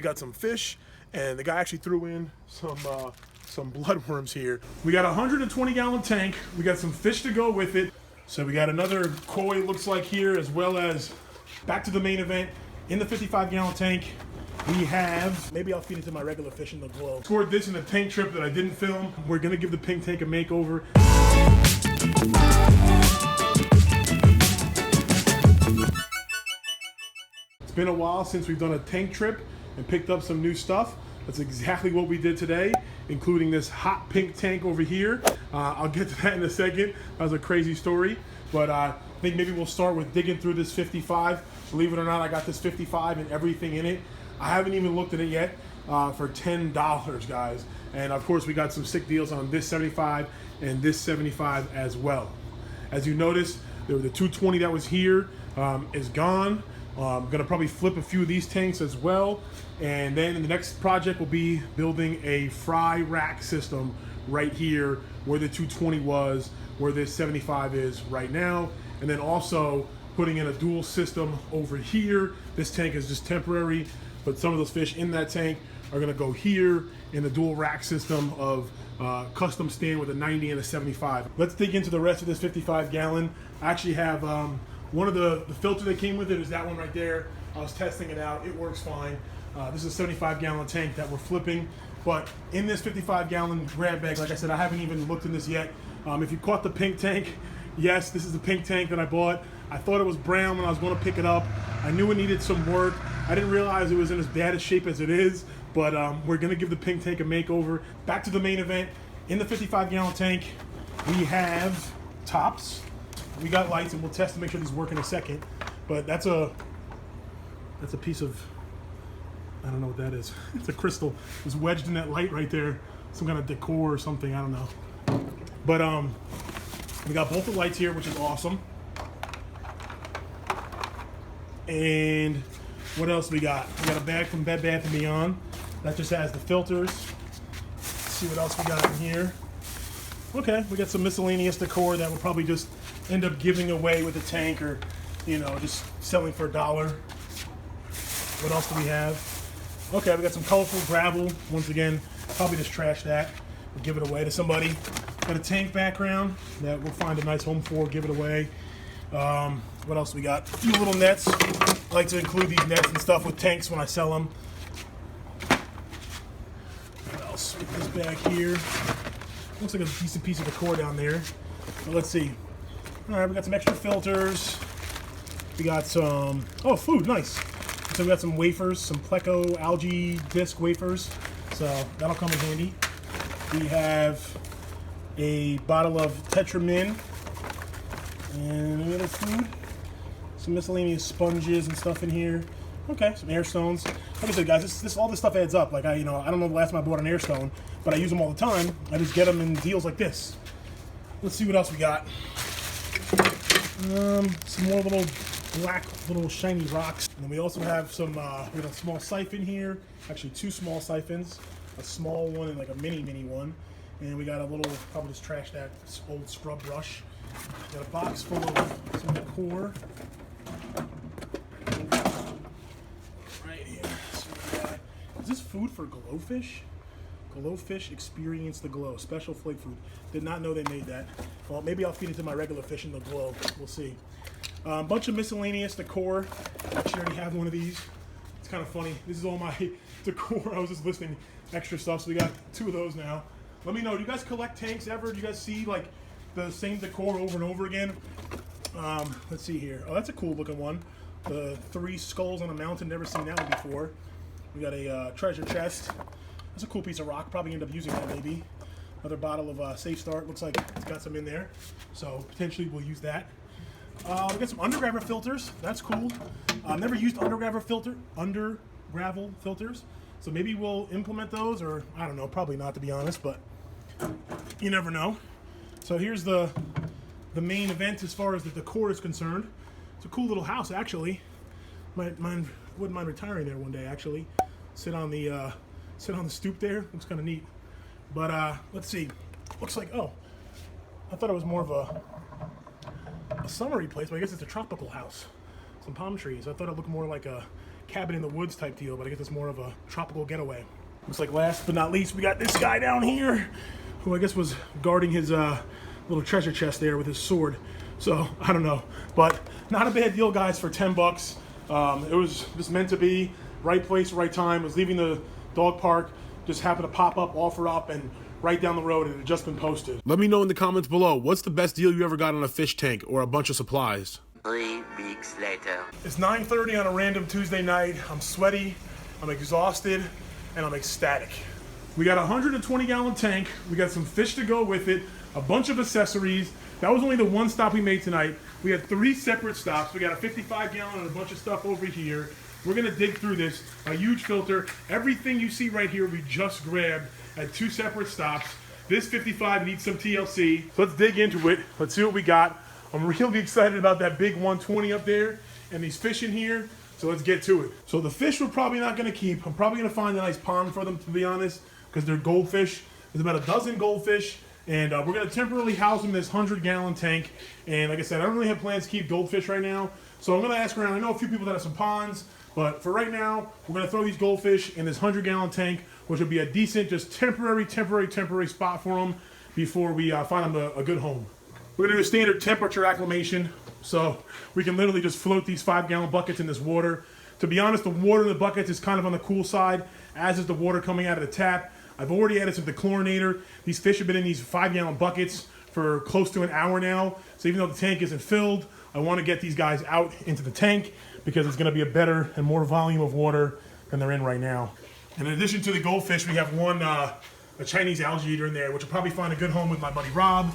We got some fish, and the guy actually threw in some bloodworms here. We got a 120-gallon tank. We got some fish to go with it. So we got another koi, looks like here, as well as back to the main event in the 55-gallon tank. We have, maybe I'll feed it to my regular fish in the glow. Scored this in the tank trip that I didn't film. We're gonna give the pink tank a makeover. It's been a while since we've done a tank trip and picked up some new stuff. That's exactly what we did today, including this hot pink tank over here. I'll get to that in a second. That was a crazy story, but I think maybe we'll start with digging through this 55. Believe it or not, I got this 55 and everything in it. I haven't even looked at it yet for $10, guys. And of course, we got some sick deals on this 75 and this 75 as well. As you notice, the 220 that was here is gone. I'm gonna probably flip a few of these tanks as well. And then the next project will be building a fry rack system right here where the 220 was, where this 75 is right now. And then also putting in a dual system over here. This tank is just temporary, but some of those fish in that tank are gonna go here in the dual rack system of custom stand with a 90 and a 75. Let's dig into the rest of this 55-gallon. I actually have one of the filter that came with it is that one right there. I was testing it out, it works fine. This is a 75-gallon tank that we're flipping, but in this 55-gallon grab bag, like I said, I haven't even looked in this yet. If you caught the pink tank, yes, this is the pink tank that I bought. I thought it was brown when I was going to pick it up. I knew it needed some work. I didn't realize it was in as bad a shape as it is, but we're gonna give the pink tank a makeover. Back to the main event. In the 55-gallon tank, we have tops. We got lights, and we'll test to make sure these work in a second. But that's a piece of, I don't know what that is. It's a crystal. It's wedged in that light right there. Some kind of decor or something, I don't know. But we got both the lights here, which is awesome. And what else we got? We got a bag from Bed Bath & Beyond. That just has the filters. Let's see what else we got in here. Okay, we got some miscellaneous decor that we'll probably just end up giving away with the tank, or, you know, just selling for $1. What else do we have? Okay, we got some colorful gravel. Once again, probably just trash that. We'll give it away to somebody. Got a tank background that we'll find a nice home for, give it away. What else we got? A few little nets. I like to include these nets and stuff with tanks when I sell them. What else? Put this back here. Looks like a decent piece of decor down there. But let's see. All right, we got some extra filters. We got some, oh, food, nice. So we got some wafers, some Pleco algae disc wafers. So that'll come in handy. We have a bottle of Tetramin. And a little food. Some miscellaneous sponges and stuff in here. Okay, some air stones. Like I said, guys, all this stuff adds up. Like I don't know the last time I bought an air stone, but I use them all the time. I just get them in deals like this. Let's see what else we got. Some more little black, little shiny rocks. And then we also have some, we got a small siphon here. Actually, two small siphons. A small one and like a mini one. And we got a little, probably just trash that old scrub brush. Got a box full of some decor. Right here. So is this food for glowfish? Glowfish experience the glow. Special flake food. Did not know they made that. Well, maybe I'll feed it to my regular fish in the glow. We'll see. A bunch of miscellaneous decor. Actually, I already have one of these. It's kind of funny. This is all my decor. I was just listing extra stuff, so we got two of those now. Let me know. Do you guys collect tanks ever? Do you guys see like the same decor over and over again? Let's see here. Oh, that's a cool looking one. The 3 skulls on a mountain. Never seen that one before. We got a treasure chest. That's a cool piece of rock. Probably end up using that maybe. Another bottle of Safe Start. Looks like it's got some in there. So potentially we'll use that. We got some undergravel filters. That's cool. Never used undergravel filters. So maybe we'll implement those, or I don't know, probably not to be honest, but you never know. So here's the main event as far as the decor is concerned. It's a cool little house actually. Wouldn't mind retiring there one day actually. Sit on the stoop there. Looks kind of neat. But let's see. Looks like, oh, I thought it was more of a summery place, but I guess it's a tropical house. Some palm trees. I thought it looked more like a cabin in the woods type deal, but I guess it's more of a tropical getaway. Looks like last but not least, we got this guy down here, who I guess was guarding his little treasure chest there with his sword. So, I don't know. But not a bad deal, guys, for 10 bucks. It was just meant to be. Right place, right time. Was leaving the dog park. Just happened to pop up, offer up, and right down the road, it had just been posted. Let me know in the comments below, what's the best deal you ever got on a fish tank or a bunch of supplies? 3 weeks later. It's 9:30 on a random Tuesday night. I'm sweaty, I'm exhausted, and I'm ecstatic. We got a 120-gallon tank. We got some fish to go with it, a bunch of accessories. That was only the one stop we made tonight. We had 3 separate stops. We got a 55-gallon and a bunch of stuff over here. We're gonna dig through this, a huge filter. Everything you see right here, we just grabbed at 2 separate stops. This 55 needs some TLC. So let's dig into it. Let's see what we got. I'm really excited about that big 120 up there and these fish in here. So let's get to it. So the fish we're probably not gonna keep. I'm probably gonna find a nice pond for them, to be honest, because they're goldfish. There's about a dozen goldfish, and we're gonna temporarily house them in this 100-gallon tank. And like I said, I don't really have plans to keep goldfish right now. So I'm gonna ask around. I know a few people that have some ponds, but for right now, we're gonna throw these goldfish in this 100-gallon tank, which would be a decent, just temporary spot for them before we find them a good home. We're gonna do a standard temperature acclimation, so we can literally just float these 5-gallon buckets in this water. To be honest, the water in the buckets is kind of on the cool side, as is the water coming out of the tap. I've already added some dechlorinator. These fish have been in these 5-gallon buckets for close to an hour now, so even though the tank isn't filled, I wanna get these guys out into the tank because it's gonna be a better and more volume of water than they're in right now. And in addition to the goldfish, we have one a Chinese algae eater in there, which will probably find a good home with my buddy Rob.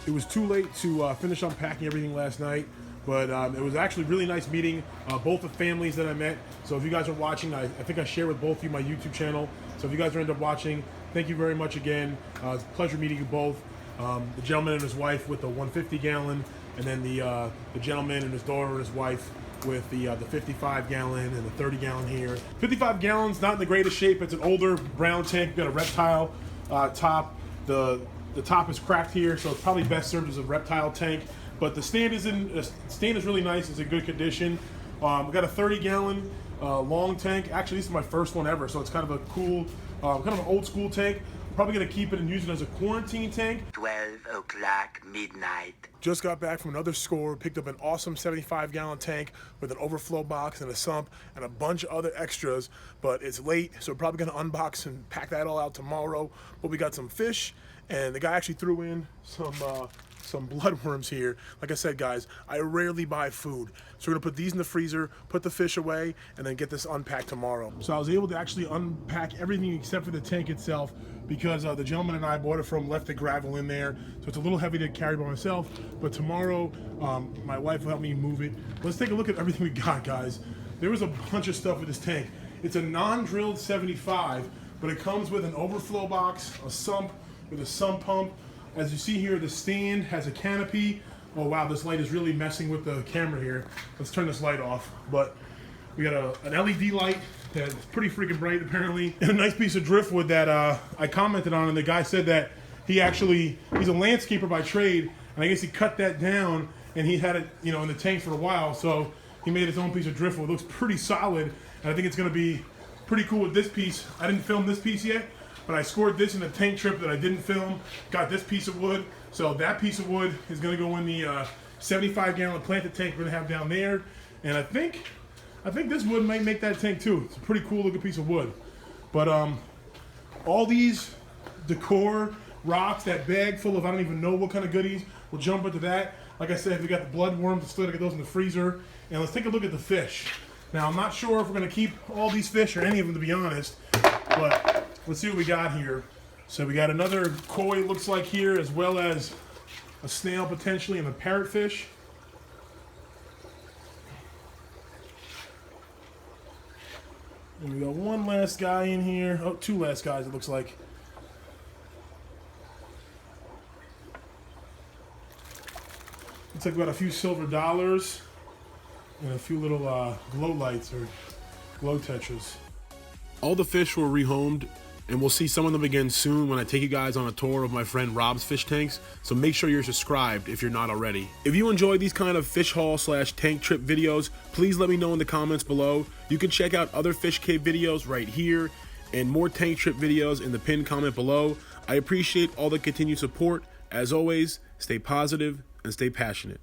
It was too late to finish unpacking everything last night, but it was actually really nice meeting both the families that I met. So if you guys are watching, I think I share with both of you my YouTube channel. So if you guys are end up watching, thank you very much again. It's a pleasure meeting you both. The gentleman and his wife with the 150-gallon, and then the gentleman and his daughter and his wife with the 55-gallon and the 30-gallon here. 55 gallons, not in the greatest shape. It's an older brown tank. Got a reptile top. The top is cracked here, so it's probably best served as a reptile tank. But the stand is really nice. It's in good condition. We got a 30-gallon long tank. Actually, this is my first one ever, so it's kind of a cool, kind of an old school tank. I'm probably gonna keep it and use it as a quarantine tank. 12 o'clock midnight. Just got back from another score, picked up an awesome 75-gallon tank with an overflow box and a sump and a bunch of other extras, but it's late, so we're probably gonna unbox and pack that all out tomorrow. But we got some fish, and the guy actually threw in some bloodworms here. Like I said, guys, I rarely buy food. So we're gonna put these in the freezer, put the fish away, and then get this unpacked tomorrow. So I was able to actually unpack everything except for the tank itself, because the gentleman and I bought it from left the gravel in there. So it's a little heavy to carry by myself, but tomorrow my wife will help me move it. Let's take a look at everything we got, guys. There was a bunch of stuff with this tank. It's a non-drilled 75, but it comes with an overflow box, a sump with a sump pump. As you see here, the stand has a canopy. Oh wow, this light is really messing with the camera here. Let's turn this light off. But we got an LED light that's pretty freaking bright apparently. And a nice piece of driftwood that I commented on, and the guy said that he's a landscaper by trade, and I guess he cut that down and he had it, you know, in the tank for a while, so he made his own piece of driftwood. It looks pretty solid, and I think it's gonna be pretty cool with this piece. I didn't film this piece yet, but I scored this in the tank trip that I didn't film. Got this piece of wood. So that piece of wood is gonna go in the 75-gallon planted tank we're gonna have down there. And I think this wood might make that tank too. It's a pretty cool looking piece of wood. But all these decor rocks, that bag full of I don't even know what kind of goodies, we'll jump into that. Like I said, we got the blood worms, let's still gotta get those in the freezer. And let's take a look at the fish. Now I'm not sure if we're gonna keep all these fish or any of them, to be honest, but let's see what we got here. So we got another koi, looks like here, as well as a snail potentially, and a parrotfish. And we got one last guy in here. Oh, two last guys, it looks like. Took about a few silver dollars and a few little glow lights or glow tetras. All the fish were rehomed, and we'll see some of them again soon when I take you guys on a tour of my friend Rob's fish tanks, so make sure you're subscribed if you're not already. If you enjoy these kind of fish haul / tank trip videos, please let me know in the comments below. You can check out other fish cave videos right here and more tank trip videos in the pinned comment below. I appreciate all the continued support. As always, stay positive and stay passionate.